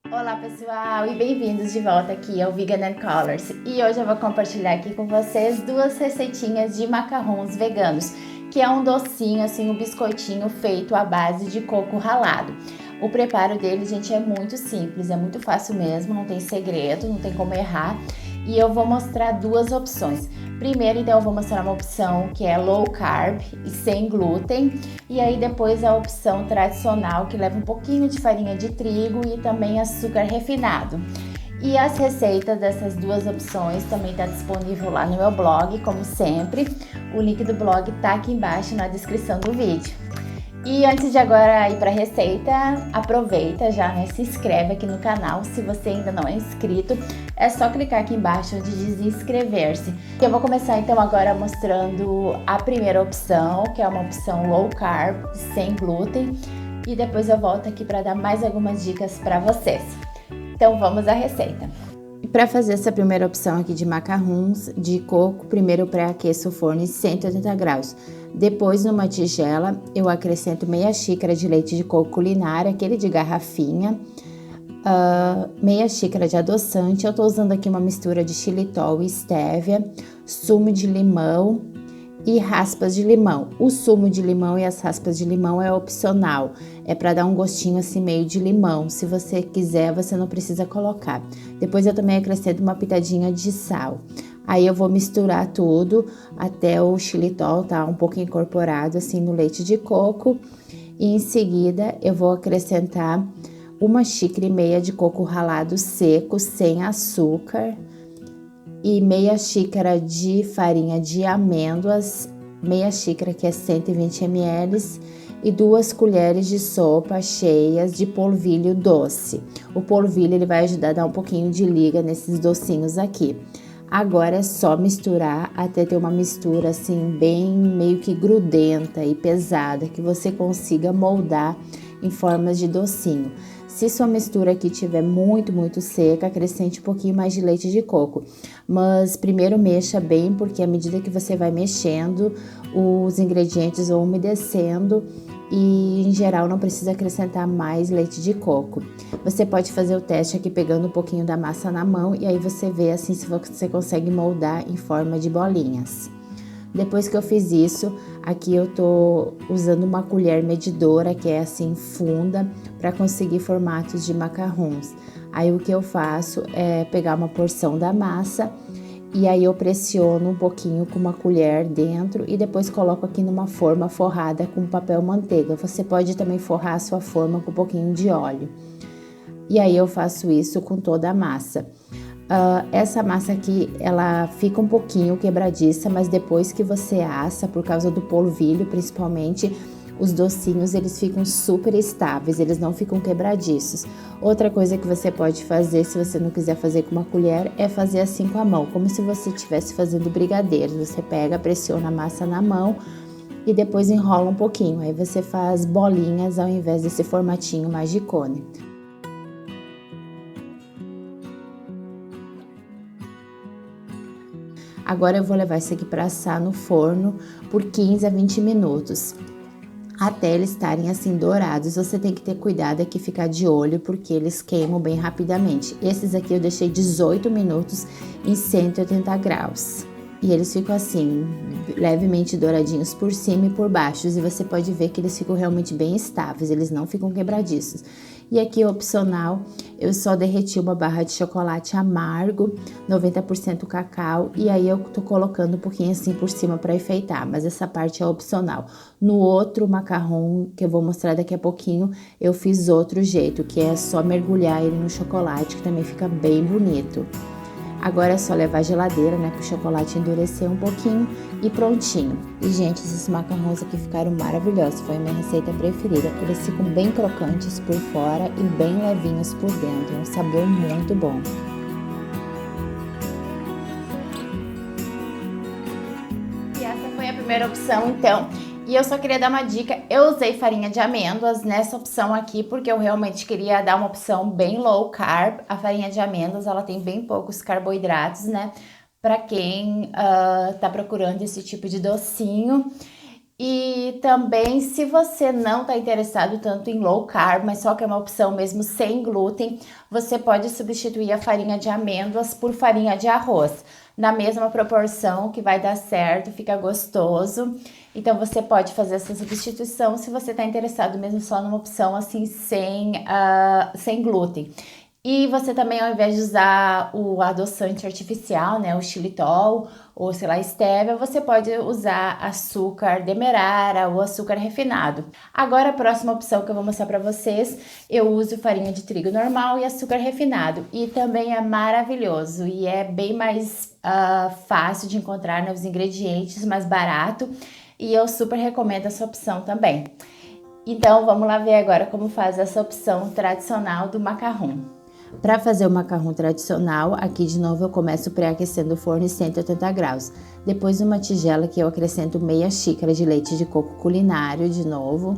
Olá pessoal e bem-vindos de volta aqui ao Vegan and Colors. E hoje eu vou compartilhar aqui com vocês duas receitinhas de macarrons veganos, que é um docinho, assim, um biscoitinho feito à base de coco ralado. O preparo dele, gente, é muito simples, é muito fácil mesmo, não tem segredo, não tem como errar. E eu vou mostrar duas opções. Primeiro, então, eu vou mostrar uma opção que é low carb e sem glúten. E aí depois a opção tradicional, que leva um pouquinho de farinha de trigo e também açúcar refinado. E as receitas dessas duas opções também está disponível lá no meu blog, como sempre. O link do blog tá aqui embaixo na descrição do vídeo. E antes de agora ir para a receita, aproveita já, né? Se inscreve aqui no canal. Se você ainda não é inscrito, é só clicar aqui embaixo onde diz inscrever-se. Eu vou começar então agora mostrando a primeira opção, que é uma opção low carb, sem glúten. E depois eu volto aqui para dar mais algumas dicas para vocês. Então vamos à receita. Para fazer essa primeira opção aqui de macarrons de coco, primeiro eu pré-aqueço o forno em 180 graus. Depois, numa tigela, eu acrescento meia xícara de leite de coco culinário, aquele de garrafinha, meia xícara de adoçante. Eu tô usando aqui uma mistura de xilitol e stevia, sumo de limão e raspas de limão. O sumo de limão e as raspas de limão é opcional, é para dar um gostinho assim meio de limão. Se você quiser, você não precisa colocar. Depois eu também acrescento uma pitadinha de sal. Aí eu vou misturar tudo até o xilitol tá um pouco incorporado assim no leite de coco. E em seguida eu vou acrescentar uma xícara e meia de coco ralado seco, sem açúcar. E meia xícara de farinha de amêndoas, meia xícara que é 120 ml, e 2 colheres de sopa cheias de polvilho doce. O polvilho ele vai ajudar a dar um pouquinho de liga nesses docinhos aqui. Agora é só misturar até ter uma mistura assim bem meio que grudenta e pesada, que você consiga moldar em formas de docinho. Se sua mistura aqui estiver muito seca, acrescente um pouquinho mais de leite de coco. Mas primeiro mexa bem, porque à medida que você vai mexendo, os ingredientes vão umedecendo e em geral não precisa acrescentar mais leite de coco. Você pode fazer o teste aqui pegando um pouquinho da massa na mão e aí você vê assim se você consegue moldar em forma de bolinhas. Depois que eu fiz isso, aqui eu tô usando uma colher medidora que é assim funda para conseguir formatos de macarrons. Aí o que eu faço é pegar uma porção da massa e aí eu pressiono um pouquinho com uma colher dentro e depois coloco aqui numa forma forrada com papel manteiga. Você pode também forrar a sua forma com um pouquinho de óleo. E aí eu faço isso com toda a massa. Essa massa aqui, ela fica um pouquinho quebradiça, mas depois que você assa, por causa do polvilho principalmente, os docinhos eles ficam super estáveis, eles não ficam quebradiços. Outra coisa que você pode fazer, se você não quiser fazer com uma colher, é fazer assim com a mão, como se você estivesse fazendo brigadeiros. Você pega, pressiona a massa na mão e depois enrola um pouquinho. Aí você faz bolinhas ao invés desse formatinho mais de cone. Agora eu vou levar isso aqui para assar no forno por 15 a 20 minutos, até eles estarem assim dourados. Você tem que ter cuidado aqui, ficar de olho, porque eles queimam bem rapidamente. Esses aqui eu deixei 18 minutos em 180 graus. E eles ficam assim, levemente douradinhos por cima e por baixo. E você pode ver que eles ficam realmente bem estáveis, eles não ficam quebradiços. E aqui, opcional, eu só derreti uma barra de chocolate amargo, 90% cacau. E aí eu tô colocando um pouquinho assim por cima para enfeitar, mas essa parte é opcional. No outro macarrão, que eu vou mostrar daqui a pouquinho, eu fiz outro jeito, que é só mergulhar ele no chocolate, que também fica bem bonito. Agora é só levar à geladeira, né, para o chocolate endurecer um pouquinho e prontinho. E, gente, esses macarrões aqui ficaram maravilhosos, foi a minha receita preferida. Eles ficam bem crocantes por fora e bem levinhos por dentro, é um sabor muito bom. E essa foi a primeira opção, então. E eu só queria dar uma dica, eu usei farinha de amêndoas nessa opção aqui, porque eu realmente queria dar uma opção bem low carb. A farinha de amêndoas, ela tem bem poucos carboidratos, né? Para quem tá procurando esse tipo de docinho. E também, se você não está interessado tanto em low carb, mas só quer uma opção mesmo sem glúten, você pode substituir a farinha de amêndoas por farinha de arroz, na mesma proporção, que vai dar certo, fica gostoso. Então você pode fazer essa substituição se você está interessado mesmo só numa opção assim sem glúten. E você também, ao invés de usar o adoçante artificial, né, o xilitol ou sei lá, stevia, você pode usar açúcar demerara ou açúcar refinado. Agora a próxima opção que eu vou mostrar para vocês, eu uso farinha de trigo normal e açúcar refinado, e também é maravilhoso e é bem mais fácil de encontrar, né, os ingredientes, mais barato, e eu super recomendo essa opção também. Então vamos lá ver agora como faz essa opção tradicional do macarrão. Para fazer o macarrão tradicional, aqui de novo eu começo pré-aquecendo o forno em 180 graus. Depois numa tigela que eu acrescento meia xícara de leite de coco culinário de novo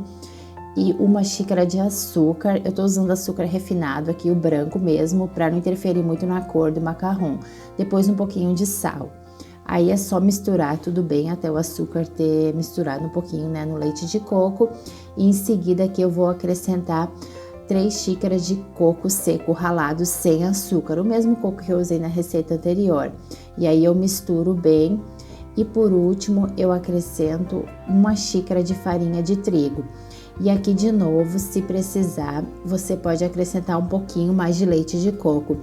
e uma xícara de açúcar. Eu tô usando açúcar refinado aqui, o branco mesmo, para não interferir muito na cor do macarrão. Depois um pouquinho de sal. Aí é só misturar tudo bem até o açúcar ter misturado um pouquinho, né, no leite de coco. E em seguida aqui eu vou acrescentar 3 xícaras de coco seco ralado sem açúcar, o mesmo coco que eu usei na receita anterior. E aí eu misturo bem e por último eu acrescento uma xícara de farinha de trigo. E aqui de novo, se precisar, você pode acrescentar um pouquinho mais de leite de coco.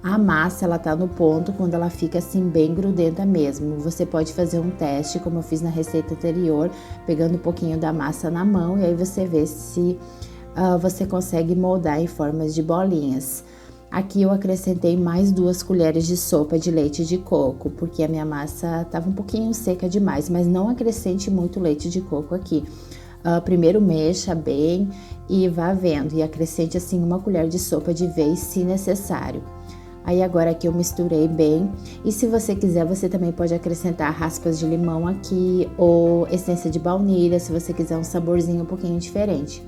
A massa, ela tá no ponto quando ela fica assim bem grudenta mesmo. Você pode fazer um teste, como eu fiz na receita anterior, pegando um pouquinho da massa na mão e aí você vê se você consegue moldar em formas de bolinhas. Aqui eu acrescentei mais 2 colheres de sopa de leite de coco, porque a minha massa estava um pouquinho seca demais, mas não acrescente muito leite de coco aqui. Primeiro mexa bem e vá vendo, e acrescente assim 1 colher de sopa de vez se necessário. Aí agora aqui eu misturei bem, e se você quiser você também pode acrescentar raspas de limão aqui, ou essência de baunilha, se você quiser um saborzinho um pouquinho diferente.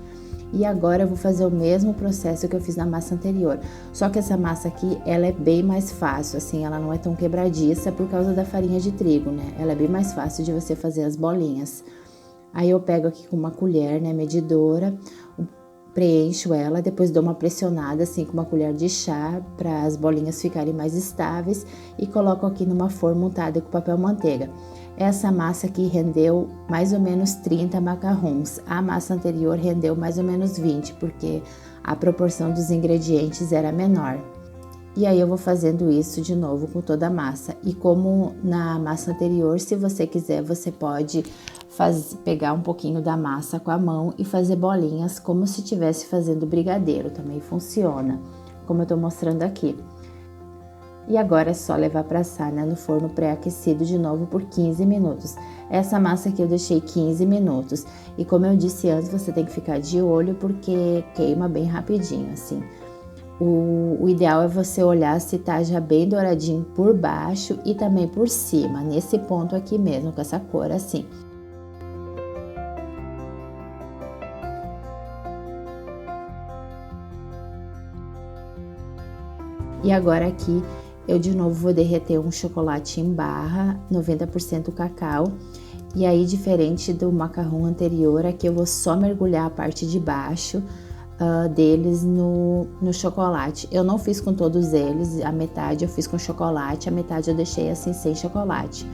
E agora eu vou fazer o mesmo processo que eu fiz na massa anterior, só que essa massa aqui, ela é bem mais fácil, assim, ela não é tão quebradiça por causa da farinha de trigo, né? Ela é bem mais fácil de você fazer as bolinhas. Aí eu pego aqui com uma colher, né, medidora, preencho ela, depois dou uma pressionada assim com uma colher de chá para as bolinhas ficarem mais estáveis e coloco aqui numa forma untada com papel manteiga. Essa massa aqui rendeu mais ou menos 30 macarrons. A massa anterior rendeu mais ou menos 20, porque a proporção dos ingredientes era menor. E aí eu vou fazendo isso de novo com toda a massa. E como na massa anterior, se você quiser, você pode pegar um pouquinho da massa com a mão e fazer bolinhas como se estivesse fazendo brigadeiro. Também funciona, como eu tô mostrando aqui. E agora é só levar para assar, né, no forno pré-aquecido de novo por 15 minutos. Essa massa aqui eu deixei 15 minutos. E como eu disse antes, você tem que ficar de olho porque queima bem rapidinho, assim. O ideal é você olhar se tá já bem douradinho por baixo e também por cima, nesse ponto aqui mesmo, com essa cor assim. E agora aqui eu de novo vou derreter um chocolate em barra, 90% cacau. E aí, diferente do macarrão anterior, aqui eu vou só mergulhar a parte de baixo deles no chocolate. Eu não fiz com todos eles, a metade eu fiz com chocolate, a metade eu deixei assim sem chocolate.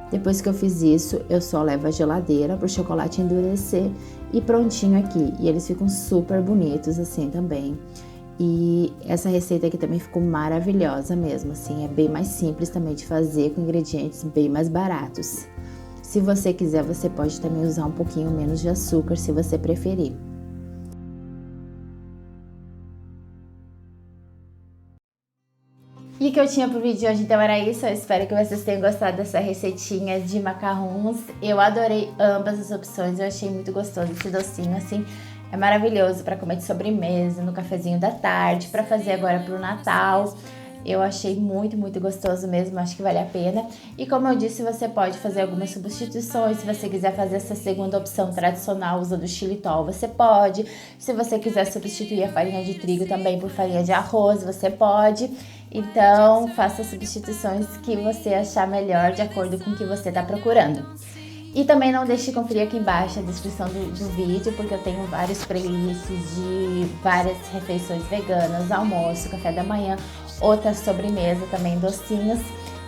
Depois que eu fiz isso, eu só levo à geladeira para o chocolate endurecer e prontinho aqui. E eles ficam super bonitos assim também. E essa receita aqui também ficou maravilhosa mesmo, assim, é bem mais simples também de fazer, com ingredientes bem mais baratos. Se você quiser, você pode também usar um pouquinho menos de açúcar, se você preferir. E o que eu tinha pro vídeo de hoje, então, era isso. Eu espero que vocês tenham gostado dessa receitinha de macarrons. Eu adorei ambas as opções, eu achei muito gostoso esse docinho, assim. É maravilhoso para comer de sobremesa, no cafezinho da tarde, para fazer agora pro Natal. Eu achei muito, muito gostoso mesmo, acho que vale a pena. E como eu disse, você pode fazer algumas substituições. Se você quiser fazer essa segunda opção tradicional usando xilitol, você pode. Se você quiser substituir a farinha de trigo também por farinha de arroz, você pode. Então, faça as substituições que você achar melhor de acordo com o que você está procurando. E também não deixe de conferir aqui embaixo a descrição do vídeo, porque eu tenho vários playlists de várias refeições veganas, almoço, café da manhã, outra sobremesa também, docinhos.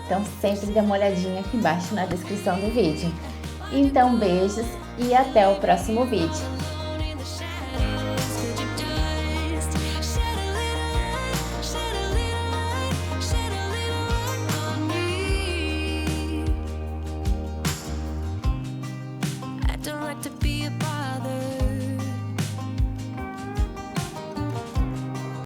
Então sempre dê uma olhadinha aqui embaixo na descrição do vídeo. Então beijos e até o próximo vídeo.